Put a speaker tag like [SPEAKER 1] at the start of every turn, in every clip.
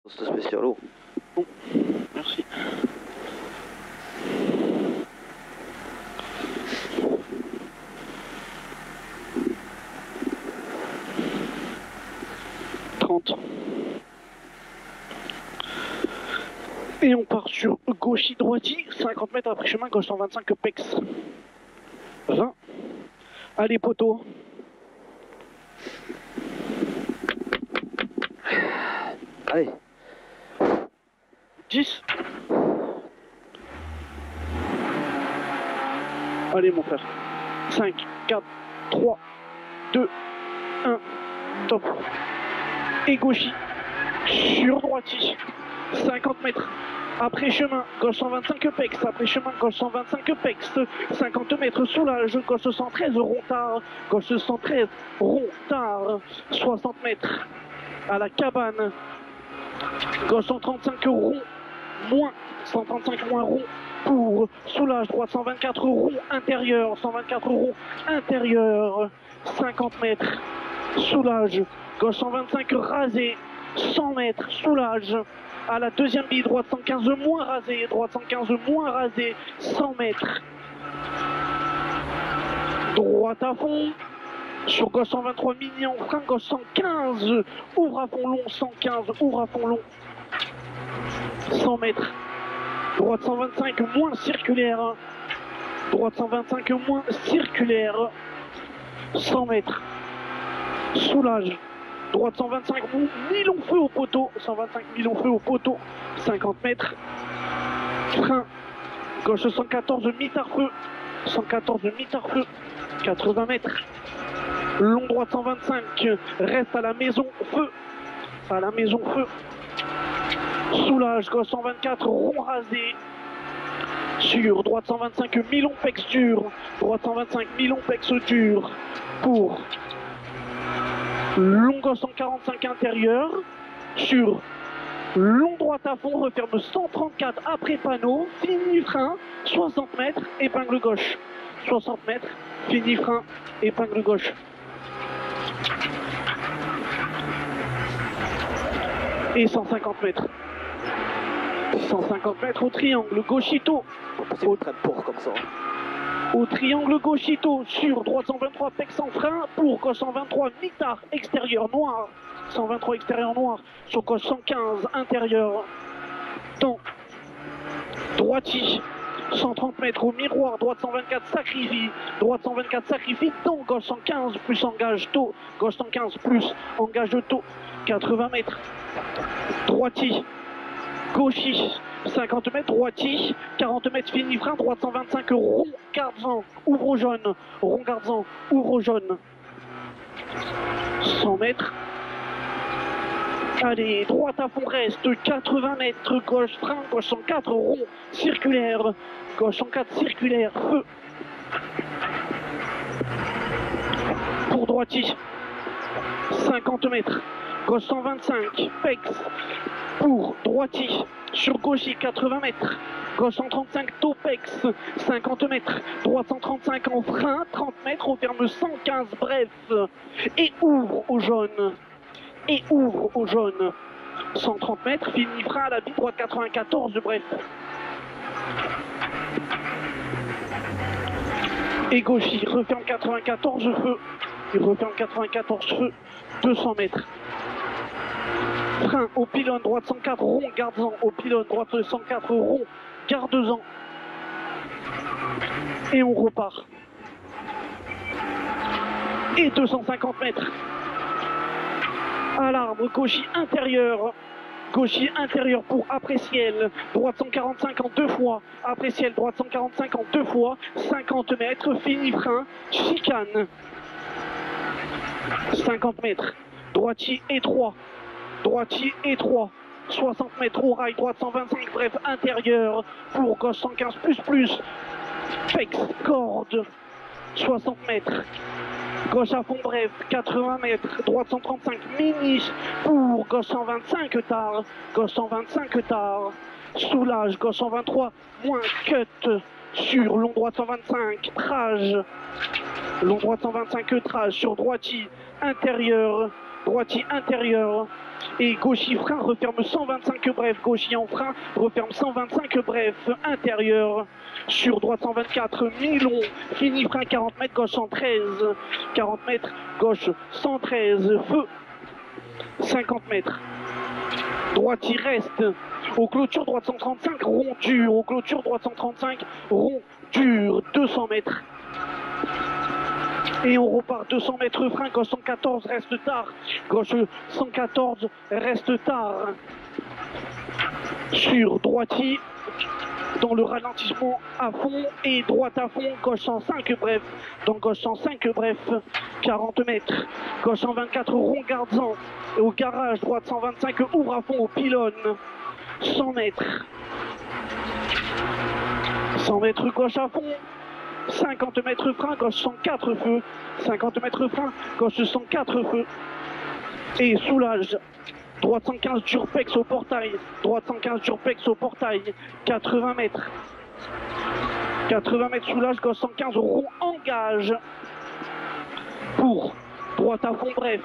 [SPEAKER 1] Poste spécial eau.
[SPEAKER 2] Bon, merci. Et on part sur gauchy-droiti, 50 mètres après chemin, gauche 125 pex. 20. Allez poteau.
[SPEAKER 1] Allez.
[SPEAKER 2] 10. Allez mon frère. 5, 4, 3, 2, 1. Top. Et gauchy. Sur droiti. 50 mètres. Après chemin, gauche 125 pex. Après chemin, gauche 125 pex. 50 mètres soulage. Gauche 113 rond tard. Gauche 113 rond tard. 60 mètres. À la cabane. Gauche 135 rond. Moins. 135 moins rond. Pour soulage. Droite 124 rond intérieur. 124 rond intérieur. 50 mètres. Soulage. Gauche 125 rasé. 100 mètres. Soulage. À la deuxième bille, droite 115 moins rasé, droite 115 moins rasé, 100 mètres. Droite à fond, sur gauche 123 mini en frein, gauche 115, ouvre à fond long, 115, ouvre à fond long, 100 mètres. Droite 125 moins circulaire, droite 125 moins circulaire, 100 mètres. Soulage. Droite 125 mis long feu au poteau, 125 mis long feu au poteau, 50 mètres. Frein, gauche 114 mi-tard feu, 114 mi-tard feu, 80 mètres. Long droite 125, reste à la maison feu, à la maison feu. Soulage, gauche 124, rond rasé. Sur droite 125 mi-long pex dur, droite 125 mi-long pex dur pour long gauche 145 intérieur, sur long droite à fond, referme 134 après panneau, fini frein, 60 mètres, épingle gauche. 60 mètres, fini frein, épingle gauche. Et 150 mètres. 150 mètres au triangle gauchito.
[SPEAKER 1] Au train de porc comme ça.
[SPEAKER 2] Au triangle gauchito, sur droite 123 pex en frein, pour gauche 123 mi-tard extérieur noir, 123 extérieur noir, sur gauche 115 intérieur, dans droiti, 130 mètres au miroir, droite 124 sacrifie, droite 124 sacrifie, dans gauche 115 plus engage tôt, gauche 115 plus engage de tôt, 80 mètres, droiti, gauchi, 50 mètres, droiti, 40 mètres, fini frein, droite 125, rond, garde-en, ouvre au jaune, rond, garde-en, ouvre au jaune. 100 mètres. Allez, droite à fond reste, 80 mètres, gauche, frein, gauche 104, rond, circulaire, gauche 104, circulaire, feu. Pour droiti, 50 mètres, gauche 125, pex, pour droiti, sur gauchi 80 mètres, gauche 135 topex, 50 mètres, droite 135 en frein, 30 mètres, on ferme 115 bref, et ouvre au jaune, et ouvre au jaune, 130 mètres, fini frein à la bille, droite 94 bref. Et gauchi, referme 94 feu, il referme 94 feu, 200 mètres. Frein au pylône, droite 104, rond, garde-en, au pylône, droite 104, rond, garde-en. Et on repart. Et 250 mètres. À l'arbre, gauchy intérieur pour après ciel, droite 145 en deux fois, après ciel, droite 145 en deux fois, 50 mètres, fini frein, chicane. 50 mètres, droitier étroit. Droitier étroit, 60 mètres au rail, droite 125, bref, intérieur, pour gauche 115 plus, pex, corde, 60 mètres, gauche à fond bref, 80 mètres, droite 135, mini, pour gauche 125 tard, gauche 125 tard, soulage, gauche 123, moins cut, sur long droite 125, trage, long droite 125 trage, sur droitier, intérieur, droitier intérieur. Et gauchis frein, referme 125 bref, gauchis en frein, referme 125 bref, intérieur. Sur droite 124, mi-long, fini frein 40 mètres, gauche 113, 40 mètres, gauche 113, feu 50 mètres. Droitier reste, aux clôtures droite 135, rond dur, aux clôtures droite 135, rond dur, 200 mètres. Et on repart 200 mètres frein, gauche 114, reste tard. Gauche 114, reste tard. Sur droitier, dans le ralentissement à fond et droite à fond, gauche 105 bref. Donc gauche 105 bref, 40 mètres. Gauche 124, rond garde-en. Et au garage, droite 125, ouvre à fond au pylône. 100 mètres. 100 mètres gauche à fond. 50 mètres frein, gauche 104 feu. 50 mètres frein, gauche 104 feu. Et soulage. Droite 115 durpex au portail. Droite 115 durpex au portail. 80 mètres. 80 mètres soulage, gauche 115 rond engage. Pour droite à fond bref.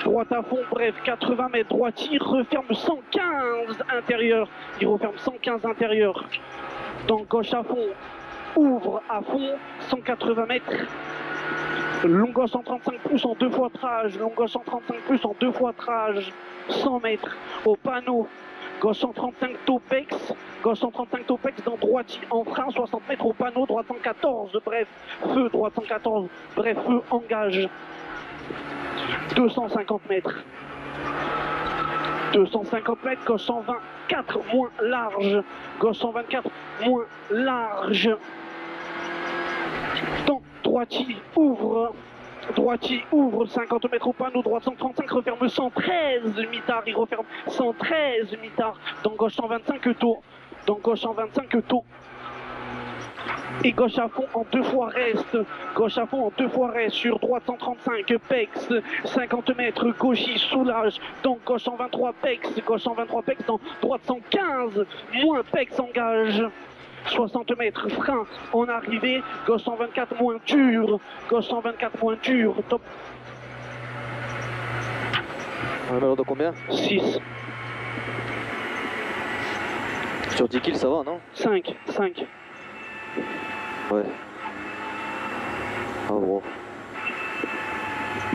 [SPEAKER 2] Droite à fond bref, 80 mètres. Droitier referme 115 intérieur. Il referme 115 intérieur. Donc gauche à fond. Ouvre à fond, 180 mètres. Long gauche 135 pouces en 2 fois trage. Long gauche 135 pouces en 2 fois trage. 100 mètres au panneau. Gauche 135 topex. Gauche 135 topex dans droitier en frein. 60 mètres au panneau. Droite 114. Bref, feu. Droite 114. Bref, feu. Engage. 250 mètres. 250 mètres. Gauche 124 moins large. Gauche 124 moins large. Donc, droitier ouvre 50 mètres au panneau, droite 135, referme 113 mitard, il referme 113 mitard, donc gauche 125 taux, donc gauche 125 taux. Et gauche à fond en 2 fois reste, gauche à fond en 2 fois reste, sur droite 135, pex, 50 mètres, gauchis soulage, donc gauche 123 pex, gauche 123 pex, dans droite 115, moins pex engage. 60 mètres, frein en arrivée, gauche 124 moins dur, gauche 124 moins dur, top.
[SPEAKER 1] Un numéro de combien?
[SPEAKER 2] 6.
[SPEAKER 1] Sur 10 kills, ça va, non?
[SPEAKER 2] 5.
[SPEAKER 1] Ouais. Ah, gros.